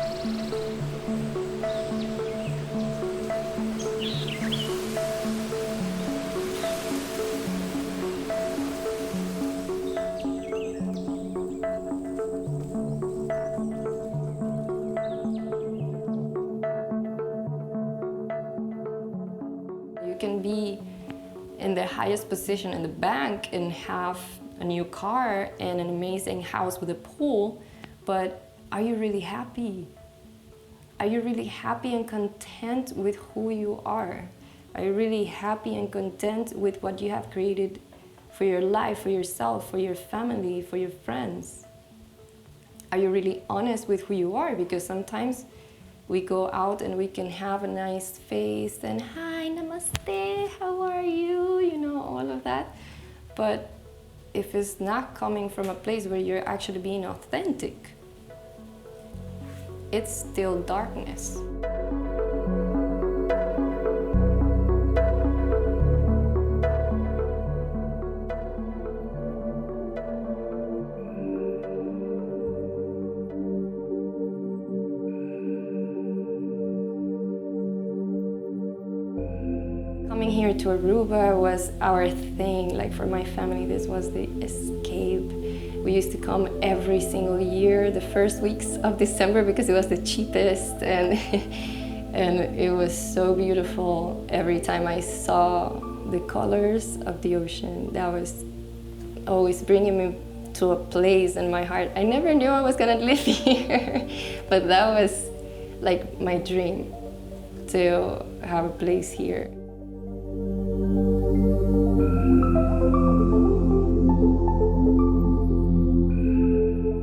You can be in the highest position in the bank and have a new car and an amazing house with a pool, but are you really happy? Are you really happy and content with who you are? Are you really happy and content with what you have created for your life, for yourself, for your family, for your friends? Are you really honest with who you are? Because sometimes we go out and we can have a nice face and hi, namaste, how are you? You know, all of that. But if it's not coming from a place where you're actually being authentic, it's still darkness. Coming here to Aruba was our thing. Like for my family, this was the escape. We used to come every single year, the first weeks of December, because it was the cheapest, and it was so beautiful. Every time I saw the colors of the ocean, that was always bringing me to a place in my heart. I never knew I was gonna live here, but that was like my dream, to have a place here.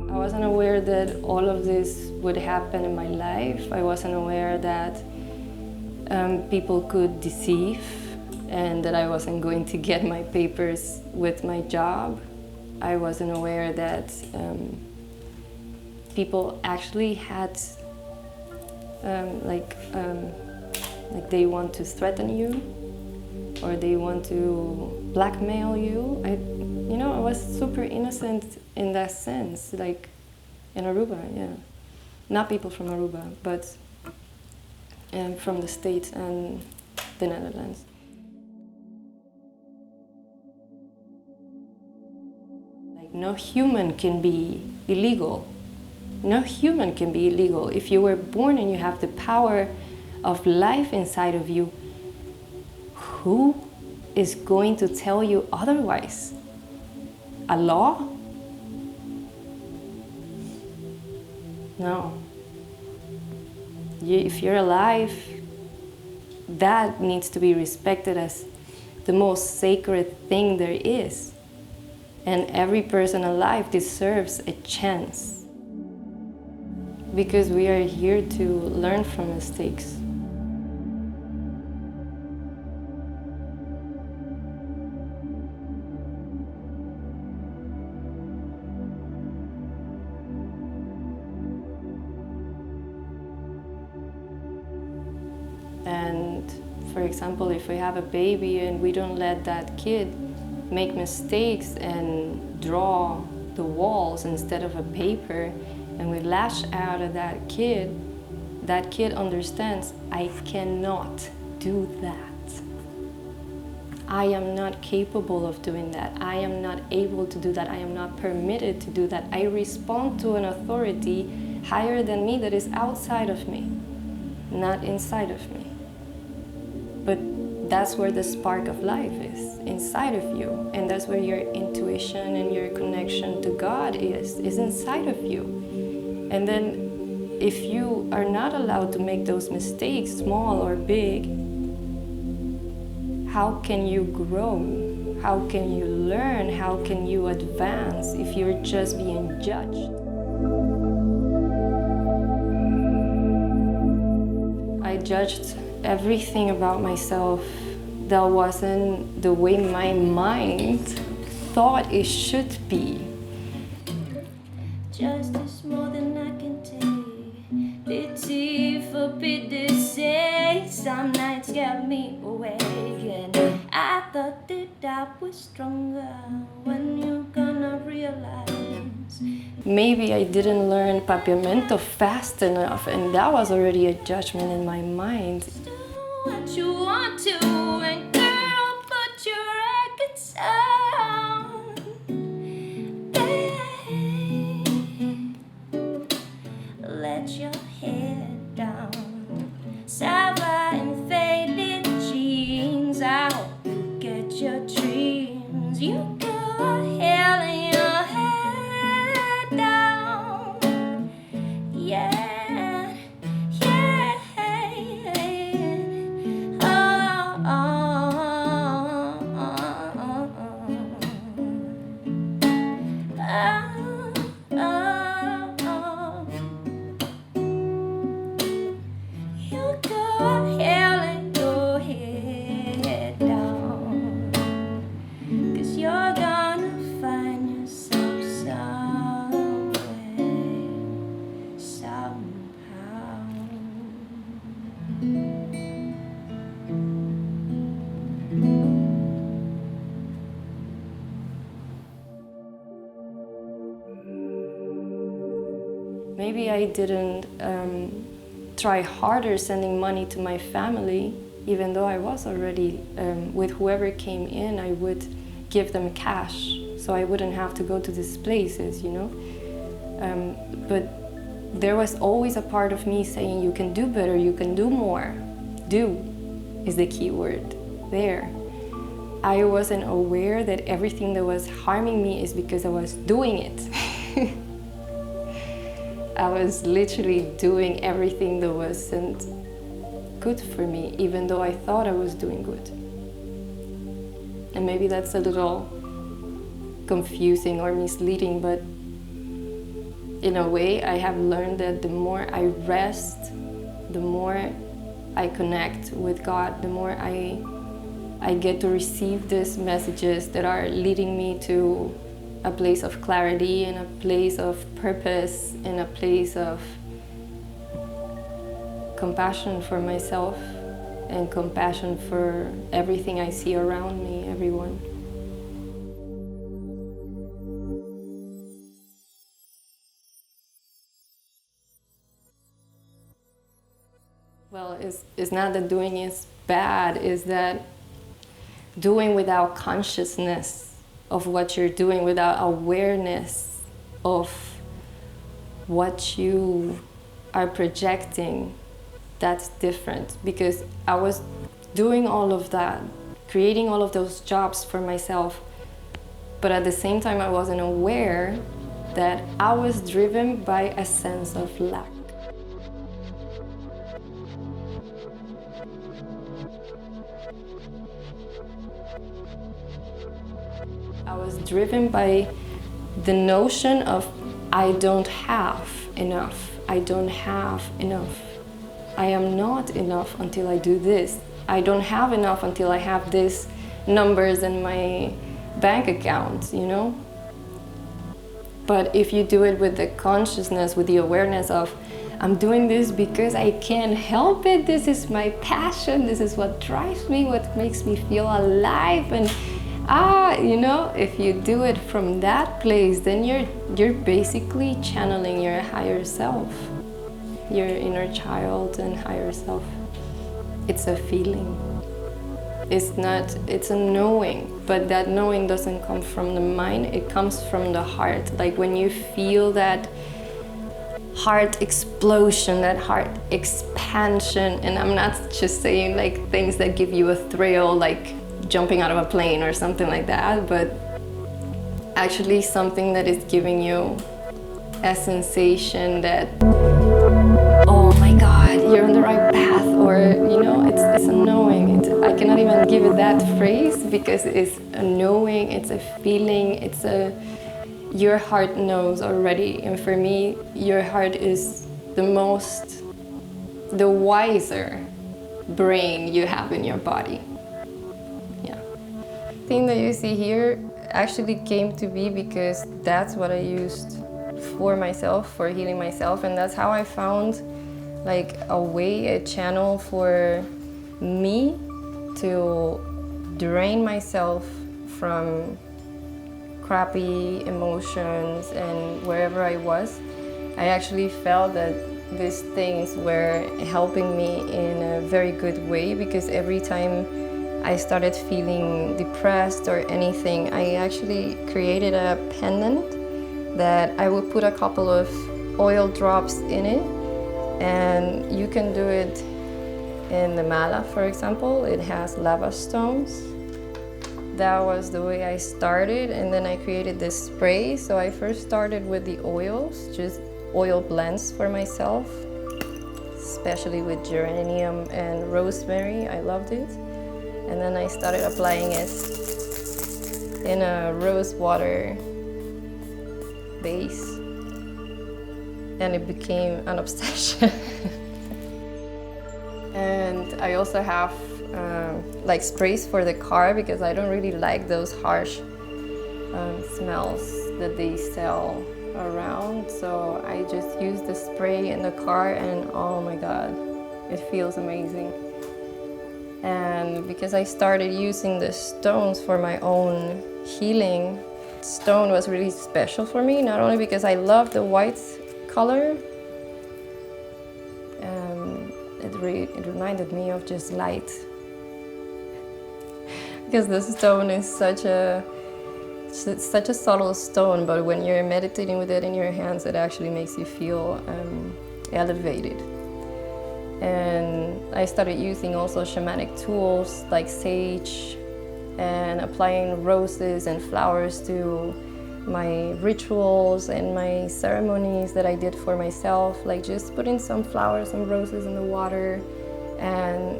I wasn't aware that all of this would happen in my life. I wasn't aware that people could deceive and that I wasn't going to get my papers with my job. I wasn't aware that people actually had like they want to threaten you or they want to blackmail you. I was super innocent in that sense, like in Aruba, yeah. Not people from Aruba, but from the States and the Netherlands. Like, no human can be illegal. No human can be illegal. If you were born and you have the power of life inside of you, who is going to tell you otherwise? A law? No. If you're alive, that needs to be respected as the most sacred thing there is. And every person alive deserves a chance. Because we are here to learn from mistakes. And for example, if we have a baby and we don't let that kid make mistakes and draw the walls instead of a paper, and we lash out at that kid understands, I cannot do that. I am not capable of doing that. I am not able to do that. I am not permitted to do that. I respond to an authority higher than me that is outside of me, not inside of me. But that's where the spark of life is, inside of you. And that's where your intuition and your connection to God is inside of you. And then if you are not allowed to make those mistakes, small or big, how can you grow? How can you learn? How can you advance if you're just being judged? I judged everything about myself that wasn't the way my mind thought it should be. Justice more than I can take. Pity for pity's sake. Some nights kept me awake, and I thought that I was stronger. When you gonna gonna realize. Maybe I didn't learn Papiamento fast enough, and that was already a judgment in my mind. Do what you want to, and girl, put your records on. Babe, let your head down. Sava and faded jeans. I hope you get your dreams. You go ahead and your head down. Yeah, yeah. Oh, you go ahead and your head down, 'cause you're gonna find yourself somewhere, somehow. Maybe I didn't try harder sending money to my family, even though I was already, with whoever came in, I would give them cash, so I wouldn't have to go to these places, you know? But there was always a part of me saying, you can do better, you can do more. Do is the key word there. I wasn't aware that everything that was harming me is because I was doing it. I was literally doing everything that wasn't good for me, even though I thought I was doing good. And maybe that's a little confusing or misleading, but in a way I have learned that the more I rest, the more I connect with God, the more I get to receive these messages that are leading me to a place of clarity and a place of purpose and a place of compassion for myself and compassion for everything I see around me, everyone. Well, it's not that doing is bad, it's that doing without consciousness of what you're doing, without awareness of what you are projecting, that's different. Because I was doing all of that, creating all of those jobs for myself, but at the same time I wasn't aware that I was driven by a sense of lack. I was driven by the notion of I don't have enough. I don't have enough. I am not enough until I do this. I don't have enough until I have these numbers in my bank account, you know? But if you do it with the consciousness, with the awareness of I'm doing this because I can't help it, this is my passion, this is what drives me, what makes me feel alive, and you know, if you do it from that place, then you're basically channeling your higher self, your inner child and higher self. It's a feeling. It's a knowing, but that knowing doesn't come from the mind, it comes from the heart. Like when you feel that heart explosion, that heart expansion, and I'm not just saying like things that give you a thrill, like jumping out of a plane or something like that, but actually something that is giving you a sensation that, oh my God, you're on the right path, or you know, it's a knowing. I cannot even give it that phrase because it's a knowing, it's a feeling, your heart knows already. And for me, your heart is the wiser brain you have in your body. The thing that you see here actually came to be because that's what I used for myself, for healing myself, and that's how I found like a channel for me to drain myself from crappy emotions and wherever I was, I actually felt that these things were helping me in a very good way, because every time I started feeling depressed or anything, I actually created a pendant that I would put a couple of oil drops in it, and you can do it in the mala, for example. It has lava stones. That was the way I started, and then I created this spray. So I first started with the oils, just oil blends for myself, especially with geranium and rosemary. I loved it. And then I started applying it in a rose water base, and it became an obsession. And I also have like sprays for the car, because I don't really like those harsh smells that they sell around. So I just use the spray in the car, and oh my God, it feels amazing. And because I started using the stones for my own healing, stone was really special for me, not only because I love the white color, it reminded me of just light. Because the stone is such a subtle stone, but when you're meditating with it in your hands, it actually makes you feel elevated. And I started using also shamanic tools like sage, and applying roses and flowers to my rituals and my ceremonies that I did for myself, like just putting some flowers and roses in the water. And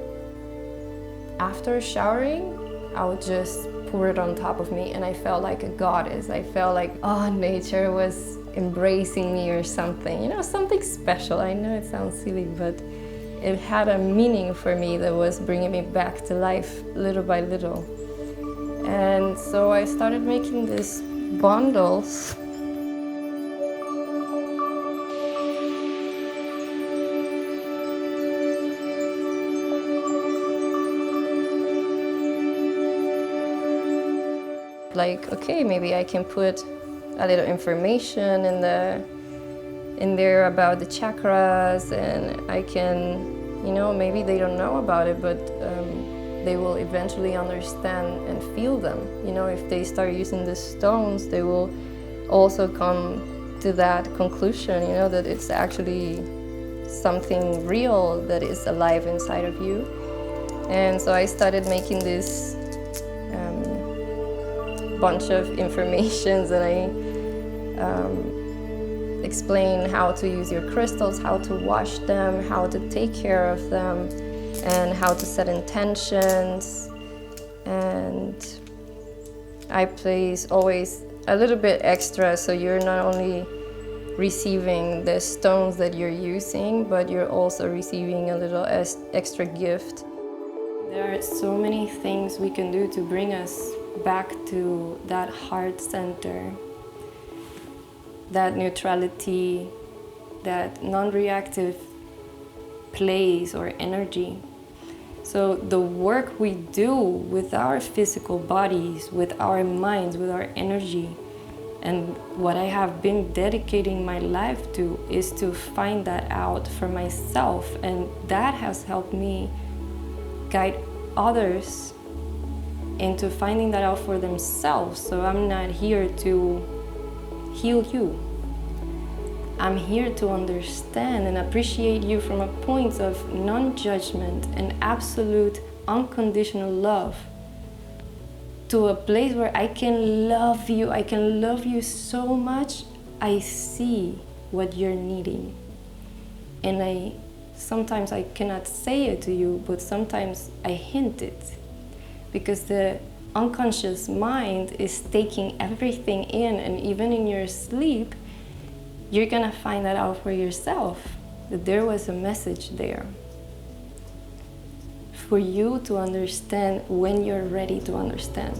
after showering, I would just pour it on top of me, and I felt like a goddess. I felt like, oh, nature was embracing me or something, you know, something special. I know it sounds silly, but it had a meaning for me that was bringing me back to life little by little. And so I started making these bundles. Like, okay, maybe I can put a little information in there about the chakras, and I can, you know, maybe they don't know about it, but they will eventually understand and feel them. You know, if they start using the stones, they will also come to that conclusion, you know, that it's actually something real that is alive inside of you. And so I started making this bunch of informations, and I explain how to use your crystals, how to wash them, how to take care of them, and how to set intentions. And I place always a little bit extra, so you're not only receiving the stones that you're using, but you're also receiving a little extra gift. There are so many things we can do to bring us back to that heart center, that neutrality, that non-reactive place or energy. So the work we do with our physical bodies, with our minds, with our energy, and what I have been dedicating my life to is to find that out for myself, and that has helped me guide others into finding that out for themselves. So I'm not here to heal you. I'm here to understand and appreciate you from a point of non-judgment and absolute unconditional love, to a place where I can love you. I can love you so much. I see what you're needing. And sometimes I cannot say it to you, but sometimes I hint it. Because the unconscious mind is taking everything in, and even in your sleep, you're gonna find that out for yourself, that there was a message there for you to understand when you're ready to understand.